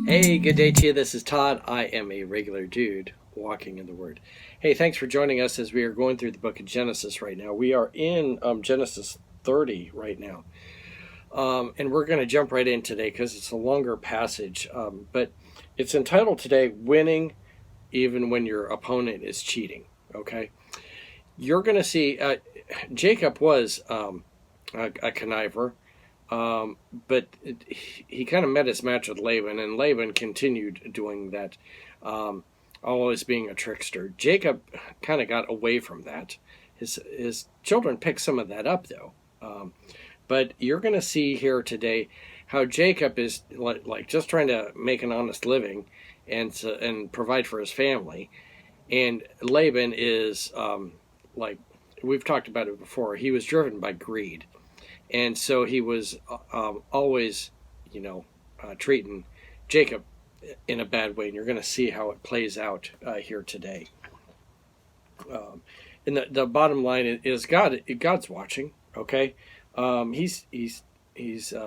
Hey, good day to you. This is Todd. I am a regular dude walking in the Word. Hey, thanks for joining us as we are going through the book of Genesis right now. We are in Genesis 30 right now. And we're going to jump right in today because it's a longer passage. But it's entitled today, Winning Even When Your Opponent is Cheating. Okay? You're going to see Jacob was a conniver. But he kind of met his match with Laban, and Laban continued doing that, always being a trickster. Jacob kind of got away from that. His children picked some of that up, though. But you're going to see here today how Jacob is like just trying to make an honest living and provide for his family, and Laban is like we've talked about it before. He was driven by greed. And so he was always, treating Jacob in a bad way. And you're going to see how it plays out here today. And the bottom line is God's watching. Okay, he's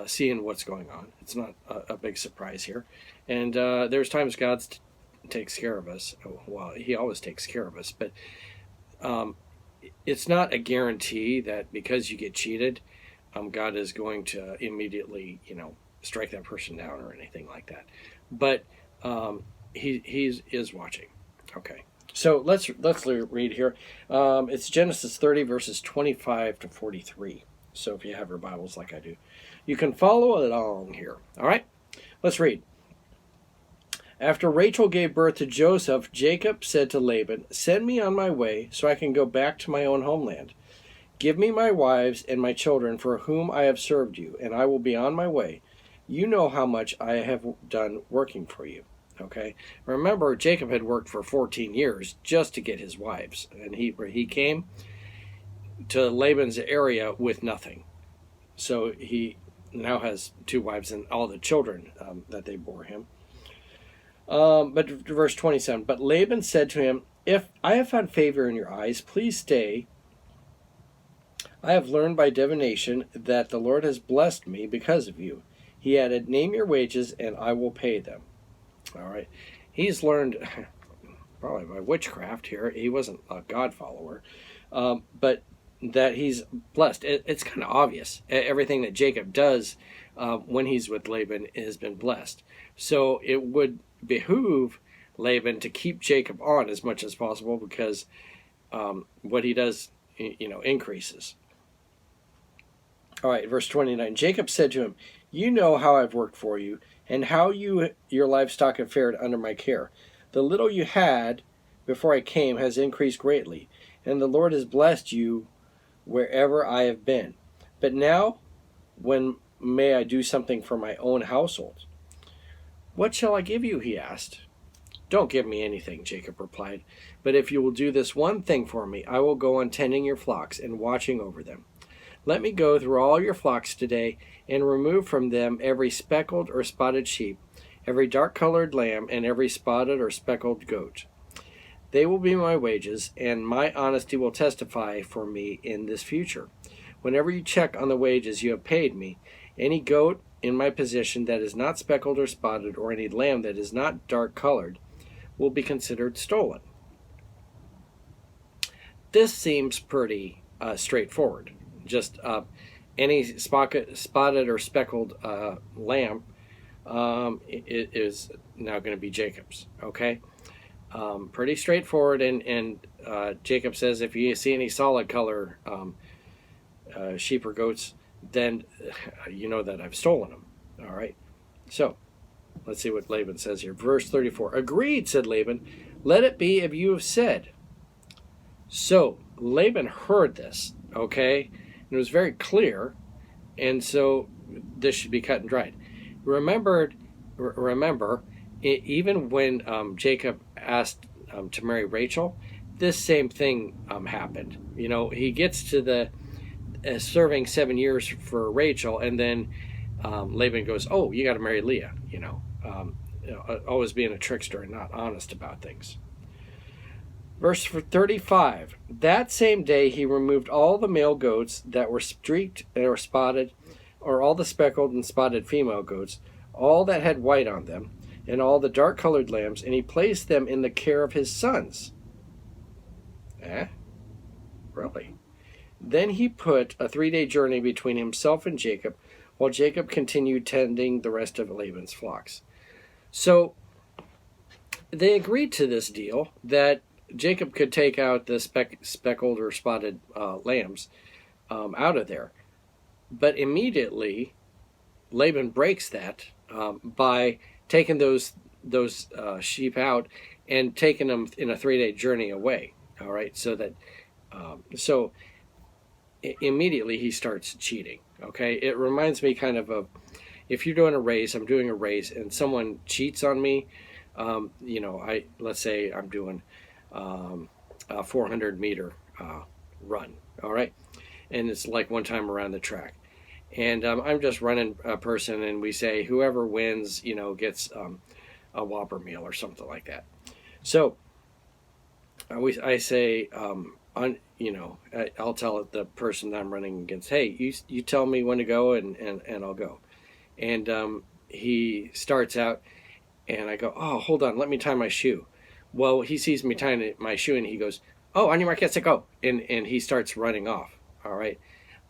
seeing what's going on. It's not a big surprise here. And there's times God takes care of us. Well, He always takes care of us, but it's not a guarantee that because you get cheated, God is going to immediately, strike that person down or anything like that. But he is watching. Okay, so let's read here. It's Genesis 30 verses 25 to 43. So if you have your Bibles like I do, you can follow along here. All right, let's read. After Rachel gave birth to Joseph, Jacob said to Laban, "Send me on my way so I can go back to my own homeland. Give me my wives and my children for whom I have served you, and I will be on my way. You know how much I have done working for you." Okay. Remember, Jacob had worked for 14 years just to get his wives, and he came to Laban's area with nothing. So he now has 2 wives and all the children that they bore him. But verse 27, but Laban said to him, "If I have found favor in your eyes, please stay. I have learned by divination that the Lord has blessed me because of you." He added, "Name your wages and I will pay them." All right. He's learned, probably by witchcraft here. He wasn't a God follower, but that he's blessed. It's kind of obvious. Everything that Jacob does when he's with Laban has been blessed. So it would behoove Laban to keep Jacob on as much as possible because what he does, increases. All right, verse 29. Jacob said to him, "You know how I've worked for you, and how your livestock have fared under my care. The little you had before I came has increased greatly, and the Lord has blessed you wherever I have been. But now, when may I do something for my own household?" "What shall I give you?" he asked. "Don't give me anything," Jacob replied. "But if you will do this one thing for me, I will go on tending your flocks and watching over them. Let me go through all your flocks today and remove from them every speckled or spotted sheep, every dark-colored lamb, and every spotted or speckled goat. They will be my wages, and my honesty will testify for me in this future. Whenever you check on the wages you have paid me, any goat in my possession that is not speckled or spotted, or any lamb that is not dark-colored, will be considered stolen." This seems pretty straightforward. Just any spotted or speckled lamb is now going to be Jacob's. Okay, pretty straightforward. And Jacob says, if you see any solid color sheep or goats, then you know that I've stolen them. All right. So let's see what Laban says here. Verse 34. "Agreed," said Laban. "Let it be if you have said." So Laban heard this. Okay. It was very clear, and so this should be cut and dried. Remember, even when Jacob asked to marry Rachel, this same thing happened. He gets to the serving 7 years for Rachel, and then Laban goes, "Oh, you got to marry Leah." Always being a trickster and not honest about things. Verse 35, "That same day he removed all the male goats that were streaked or spotted, or all the speckled and spotted female goats, all that had white on them, and all the dark-colored lambs, and he placed them in the care of his sons. Really? Then he put a 3-day journey between himself and Jacob, while Jacob continued tending the rest of Laban's flocks. So they agreed to this deal that Jacob could take out the speckled or spotted lambs out of there. But immediately, Laban breaks that by taking those sheep out and taking them in a 3-day journey away. All right, so that immediately he starts cheating. Okay, it reminds me kind of if you're doing a race, I'm doing a race, and someone cheats on me. Let's say I'm doing a 400-meter run. All right, and it's like one time around the track, and I'm just running a person, and we say whoever wins, gets a Whopper meal or something like that. So I say, I'll tell the person that I'm running against, hey, you tell me when to go, and I'll go. And he starts out, and I go, oh, hold on, let me tie my shoe. Well, he sees me tying my shoe, and he goes, oh, on your mark, get set, go. And he starts running off. All right.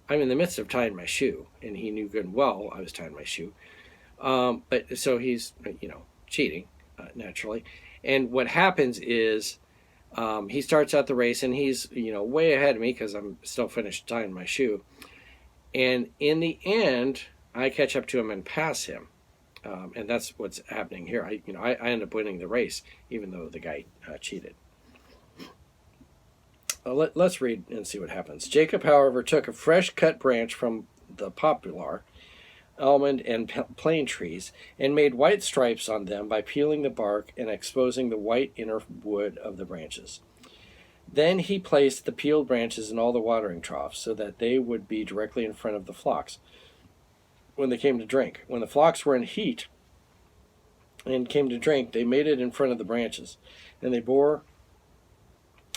I'm in the midst of tying my shoe, and he knew good and well I was tying my shoe. But so he's, cheating, naturally. And what happens is he starts out the race, and he's, way ahead of me because I'm still finished tying my shoe. And in the end, I catch up to him and pass him. And that's what's happening here. I end up winning the race, even though the guy cheated. Let's read and see what happens. Jacob, however, took a fresh cut branch from the poplar, almond, and plane trees, and made white stripes on them by peeling the bark and exposing the white inner wood of the branches. Then he placed the peeled branches in all the watering troughs, so that they would be directly in front of the flocks when they came to drink. When the flocks were in heat and came to drink, they made it in front of the branches, and they bore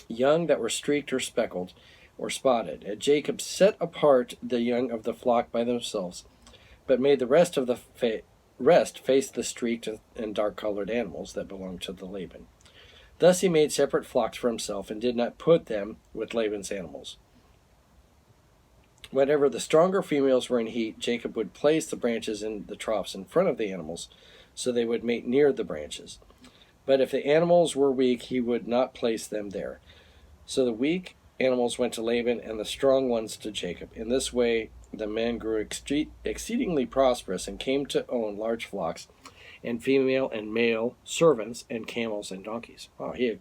young that were streaked or speckled or spotted. And Jacob set apart the young of the flock by themselves, but made the rest of the rest face the streaked and dark-colored animals that belonged to the Laban. Thus he made separate flocks for himself, and did not put them with Laban's animals. Whenever the stronger females were in heat, Jacob would place the branches in the troughs in front of the animals, so they would mate near the branches. But if the animals were weak, he would not place them there. So the weak animals went to Laban, and the strong ones to Jacob. In this way the men grew exceedingly prosperous, and came to own large flocks, and female and male servants, and camels and donkeys. Wow, he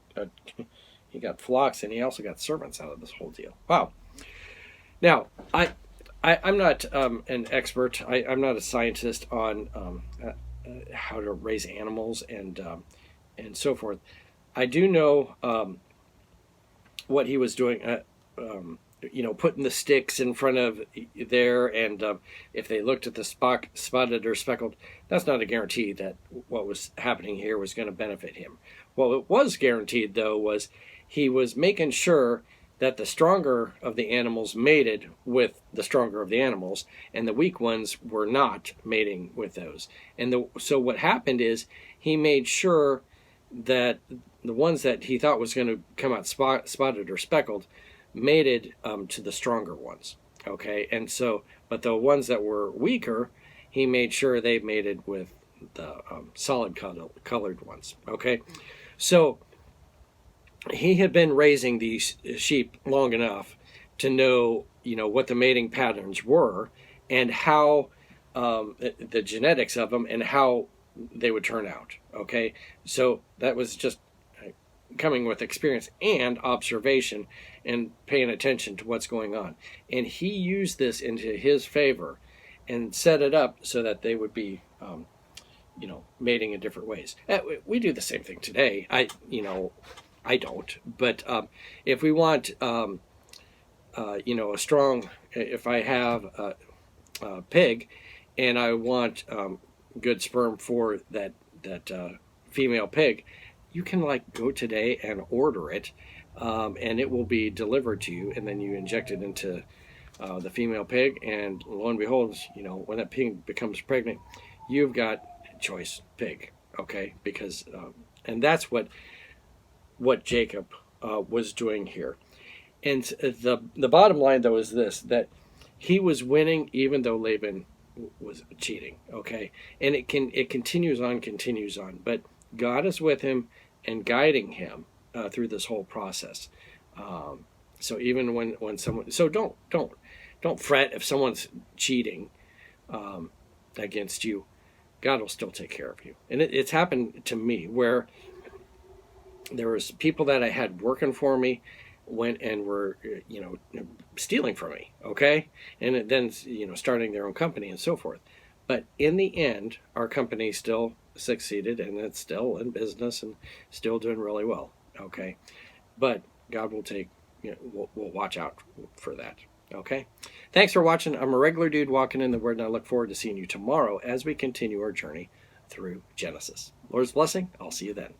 got flocks, and he also got servants out of this whole deal. Wow. Now, I'm not an expert. I'm not a scientist on how to raise animals and so forth. I do know what he was doing. Putting the sticks in front of there, and if they looked at the spotted or speckled, that's not a guarantee that what was happening here was going to benefit him. What it was guaranteed, though, was he was making sure that the stronger of the animals mated with the stronger of the animals, and the weak ones were not mating with those. And so what happened is he made sure that the ones that he thought was going to come out spotted or speckled mated to the stronger ones. Okay, and so, but the ones that were weaker, he made sure they mated with the solid colored ones. Okay, so he had been raising these sheep long enough to know, what the mating patterns were, and how the genetics of them, and how they would turn out. Okay, so that was just coming with experience and observation and paying attention to what's going on. And he used this into his favor and set it up so that they would be, mating in different ways. We do the same thing today. I don't, but if we want, a strong, if I have a pig and I want good sperm for that female pig, you can go today and order it, and it will be delivered to you, and then you inject it into the female pig, and lo and behold, when that pig becomes pregnant, you've got a choice pig. Okay, because and that's what Jacob was doing here. And the bottom line though is this, that he was winning even though Laban was cheating. Okay, and it continues on, but God is with him and guiding him through this whole process. So even when someone, so don't fret if someone's cheating against you. God will still take care of you. And it's happened to me where there was people that I had working for me went and were stealing from me, okay, and then starting their own company and so forth. But in the end, our company still succeeded, and it's still in business and still doing really well, okay. But God will take, we'll watch out for that. Okay. Thanks for watching. I'm a regular dude walking in the Word, and I look forward to seeing you tomorrow as we continue our journey through Genesis. Lord's blessing. I'll see you then.